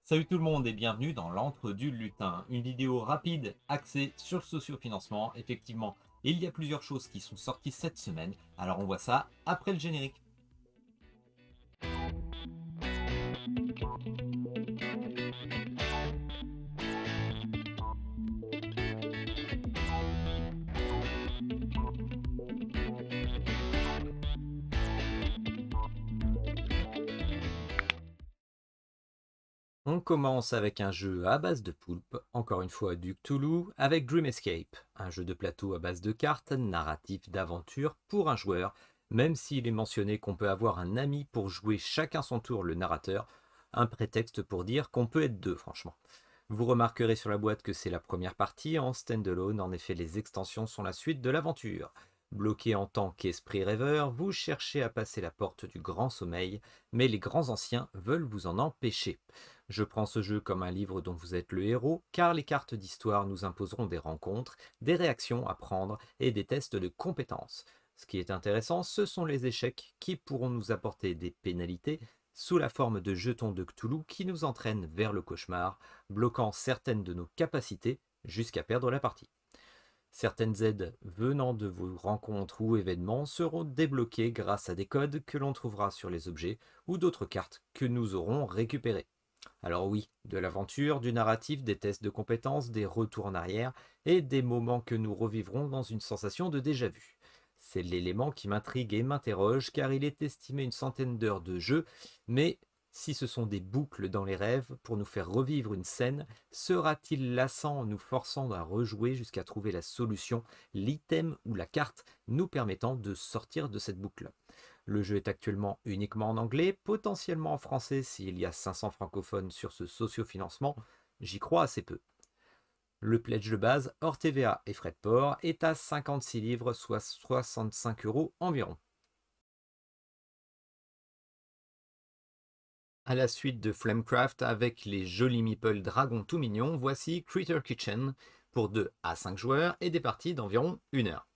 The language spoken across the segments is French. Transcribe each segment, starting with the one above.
Salut tout le monde et bienvenue dans l'Antre du Lutin, une vidéo rapide axée sur le sociofinancement. Effectivement, il y a plusieurs choses qui sont sorties cette semaine, alors on voit ça après le générique. On commence avec un jeu à base de poulpe, encore une fois du Cthulhu, avec Dream Escape, un jeu de plateau à base de cartes, narratif d'aventure pour un joueur, même s'il est mentionné qu'on peut avoir un ami pour jouer chacun son tour le narrateur, un prétexte pour dire qu'on peut être deux franchement. Vous remarquerez sur la boîte que c'est la première partie en standalone, en effet les extensions sont la suite de l'aventure. Bloqué en tant qu'esprit rêveur, vous cherchez à passer la porte du grand sommeil, mais les grands anciens veulent vous en empêcher. Je prends ce jeu comme un livre dont vous êtes le héros, car les cartes d'histoire nous imposeront des rencontres, des réactions à prendre et des tests de compétences. Ce qui est intéressant, ce sont les échecs qui pourront nous apporter des pénalités sous la forme de jetons de Cthulhu qui nous entraînent vers le cauchemar, bloquant certaines de nos capacités jusqu'à perdre la partie. Certaines aides venant de vos rencontres ou événements seront débloquées grâce à des codes que l'on trouvera sur les objets ou d'autres cartes que nous aurons récupérées. Alors oui, de l'aventure, du narratif, des tests de compétences, des retours en arrière et des moments que nous revivrons dans une sensation de déjà-vu. C'est l'élément qui m'intrigue et m'interroge car il est estimé une centaine d'heures de jeu, mais si ce sont des boucles dans les rêves pour nous faire revivre une scène, sera-t-il lassant en nous forçant à rejouer jusqu'à trouver la solution, l'item ou la carte nous permettant de sortir de cette boucle? Le jeu est actuellement uniquement en anglais, potentiellement en français s'il y a 500 francophones sur ce sociofinancement, j'y crois assez peu. Le pledge de base, hors TVA et frais de port, est à 56 livres, soit 65 € environ. À la suite de Flamecraft avec les jolis meeples dragons tout mignons, voici Critter Kitchen pour 2 à 5 joueurs et des parties d'environ 1 heure.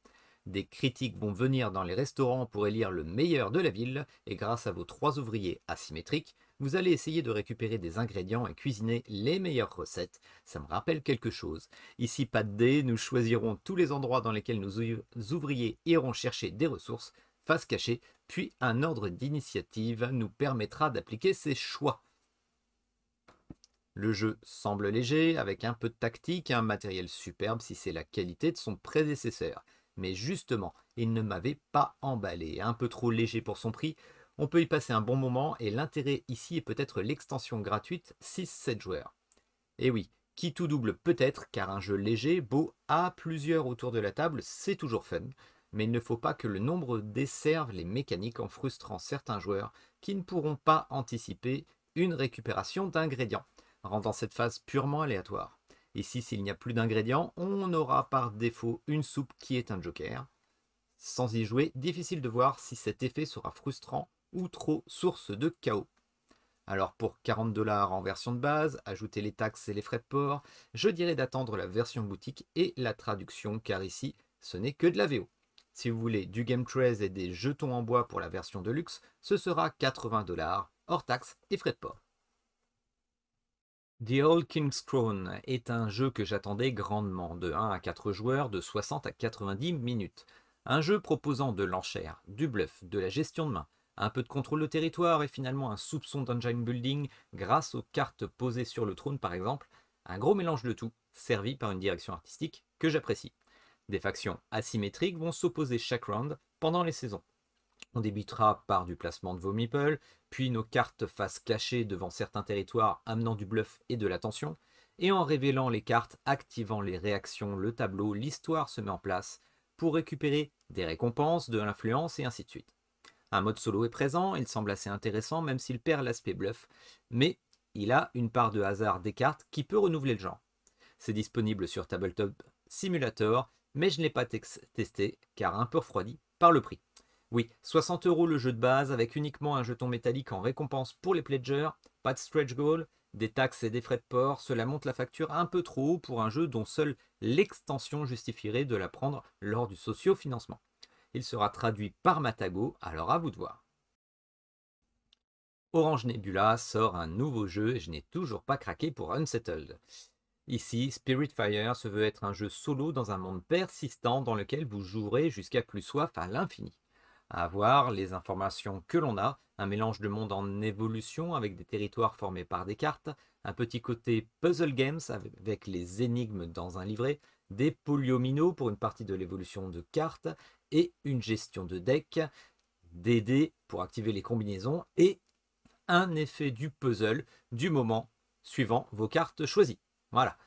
Des critiques vont venir dans les restaurants pour élire le meilleur de la ville, et grâce à vos 3 ouvriers asymétriques, vous allez essayer de récupérer des ingrédients et cuisiner les meilleures recettes. Ça me rappelle quelque chose. Ici, pas de dés, nous choisirons tous les endroits dans lesquels nos ouvriers iront chercher des ressources, face cachée, puis un ordre d'initiative nous permettra d'appliquer ces choix. Le jeu semble léger, avec un peu de tactique et un matériel superbe si c'est la qualité de son prédécesseur. Mais justement, il ne m'avait pas emballé, un peu trop léger pour son prix. On peut y passer un bon moment et l'intérêt ici est peut-être l'extension gratuite 6-7 joueurs. Et oui, qui tout double peut-être, car un jeu léger, beau, à plusieurs autour de la table, c'est toujours fun. Mais il ne faut pas que le nombre desserve les mécaniques en frustrant certains joueurs qui ne pourront pas anticiper une récupération d'ingrédients, rendant cette phase purement aléatoire. Ici, s'il n'y a plus d'ingrédients, on aura par défaut une soupe qui est un joker. Sans y jouer, difficile de voir si cet effet sera frustrant ou trop source de chaos. Alors pour 40 $ en version de base, ajouter les taxes et les frais de port, je dirais d'attendre la version boutique et la traduction car ici, ce n'est que de la VO. Si vous voulez du Game Trays et des jetons en bois pour la version de luxe, ce sera 80 $ hors taxes et frais de port. The Old King's Crown est un jeu que j'attendais grandement, de 1 à 4 joueurs, de 60 à 90 minutes. Un jeu proposant de l'enchère, du bluff, de la gestion de main, un peu de contrôle de territoire et finalement un soupçon d'engine building grâce aux cartes posées sur le trône par exemple, un gros mélange de tout, servi par une direction artistique que j'apprécie. Des factions asymétriques vont s'opposer chaque round pendant les saisons. On débutera par du placement de vos meeples, puis nos cartes face cachée devant certains territoires amenant du bluff et de l'attention, et en révélant les cartes, activant les réactions, le tableau, l'histoire se met en place pour récupérer des récompenses, de l'influence et ainsi de suite. Un mode solo est présent, il semble assez intéressant même s'il perd l'aspect bluff, mais il a une part de hasard des cartes qui peut renouveler le genre. C'est disponible sur Tabletop Simulator, mais je ne l'ai pas testé car un peu refroidi par le prix. Oui, 60 € le jeu de base avec uniquement un jeton métallique en récompense pour les pledgers, pas de stretch goal, des taxes et des frais de port, cela monte la facture un peu trop haut pour un jeu dont seule l'extension justifierait de la prendre lors du socio-financement. Il sera traduit par Matago, alors à vous de voir. Orange Nebula sort un nouveau jeu et je n'ai toujours pas craqué pour Unsettled. Ici, Spiritfire se veut être un jeu solo dans un monde persistant dans lequel vous jouerez jusqu'à plus soif à l'infini. À voir les informations que l'on a, un mélange de monde en évolution avec des territoires formés par des cartes, un petit côté puzzle games avec les énigmes dans un livret, des polyomino pour une partie de l'évolution de cartes et une gestion de deck, des dés pour activer les combinaisons et un effet du puzzle du moment suivant vos cartes choisies. Voilà,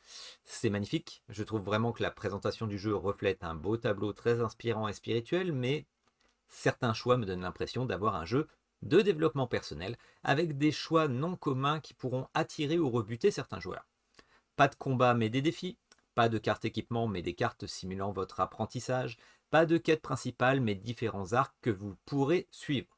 c'est magnifique. Je trouve vraiment que la présentation du jeu reflète un beau tableau très inspirant et spirituel, mais certains choix me donnent l'impression d'avoir un jeu de développement personnel avec des choix non communs qui pourront attirer ou rebuter certains joueurs. Pas de combat mais des défis, pas de cartes équipement mais des cartes simulant votre apprentissage, pas de quête principale mais différents arcs que vous pourrez suivre.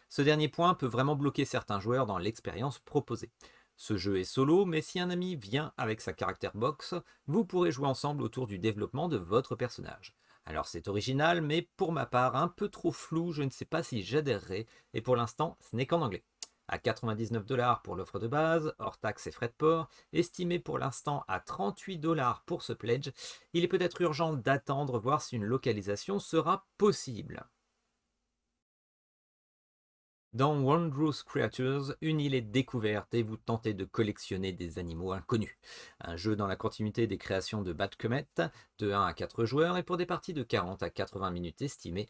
Ce dernier point peut vraiment bloquer certains joueurs dans l'expérience proposée. Ce jeu est solo, mais si un ami vient avec sa character box, vous pourrez jouer ensemble autour du développement de votre personnage. Alors c'est original, mais pour ma part un peu trop flou, je ne sais pas si j'adhérerai, et pour l'instant ce n'est qu'en anglais. À 99$ pour l'offre de base, hors taxes et frais de port, estimé pour l'instant à 38$ pour ce pledge, il est peut-être urgent d'attendre voir si une localisation sera possible. Dans Wondrous Creatures, une île est découverte et vous tentez de collectionner des animaux inconnus. Un jeu dans la continuité des créations de Bad Comet, de 1 à 4 joueurs et pour des parties de 40 à 80 minutes estimées.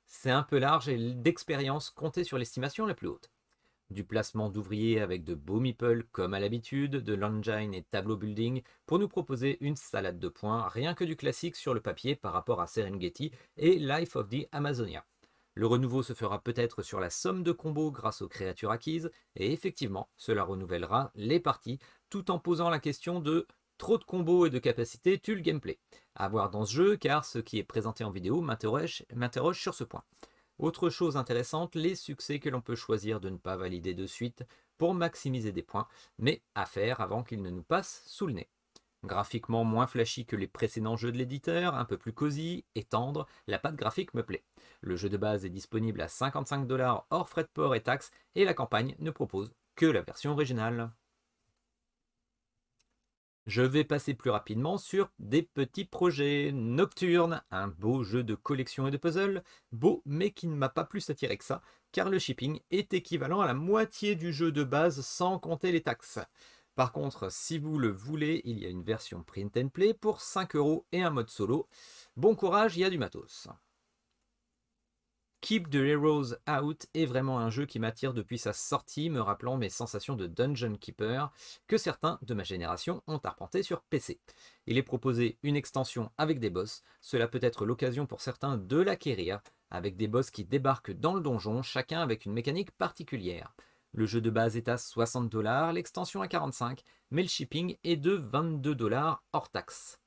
C'est un peu large et d'expérience comptez sur l'estimation la plus haute. Du placement d'ouvriers avec de beaux meeples comme à l'habitude, de l'engine et tableau building pour nous proposer une salade de points, rien que du classique sur le papier par rapport à Serengeti et Life of the Amazonia. Le renouveau se fera peut-être sur la somme de combos grâce aux créatures acquises, et effectivement, cela renouvellera les parties, tout en posant la question de trop de combos et de capacités tue le gameplay. À voir dans ce jeu, car ce qui est présenté en vidéo m'interroge sur ce point. Autre chose intéressante, les succès que l'on peut choisir de ne pas valider de suite pour maximiser des points, mais à faire avant qu'ils ne nous passent sous le nez. Graphiquement moins flashy que les précédents jeux de l'éditeur, un peu plus cosy et tendre, la patte graphique me plaît. Le jeu de base est disponible à 55$ hors frais de port et taxes, et la campagne ne propose que la version originale. Je vais passer plus rapidement sur des petits projets. Nocturne, un beau jeu de collection et de puzzle, beau mais qui ne m'a pas plus attiré que ça, car le shipping est équivalent à la moitié du jeu de base sans compter les taxes. Par contre, si vous le voulez, il y a une version print and play pour 5€ et un mode solo. Bon courage, il y a du matos. Keep the Heroes Out est vraiment un jeu qui m'attire depuis sa sortie, me rappelant mes sensations de Dungeon Keeper que certains de ma génération ont arpenté sur PC. Il est proposé une extension avec des boss, cela peut être l'occasion pour certains de l'acquérir, avec des boss qui débarquent dans le donjon, chacun avec une mécanique particulière. Le jeu de base est à 60$, l'extension à 45$, mais le shipping est de 22$ hors taxe.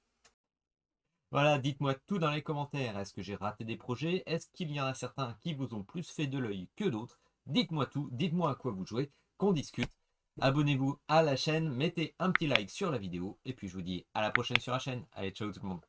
Voilà, dites-moi tout dans les commentaires. Est-ce que j'ai raté des projets? Est-ce qu'il y en a certains qui vous ont plus fait de l'œil que d'autres? Dites-moi tout, dites-moi à quoi vous jouez, qu'on discute. Abonnez-vous à la chaîne, mettez un petit like sur la vidéo, et puis je vous dis à la prochaine sur la chaîne. Allez, ciao tout le monde.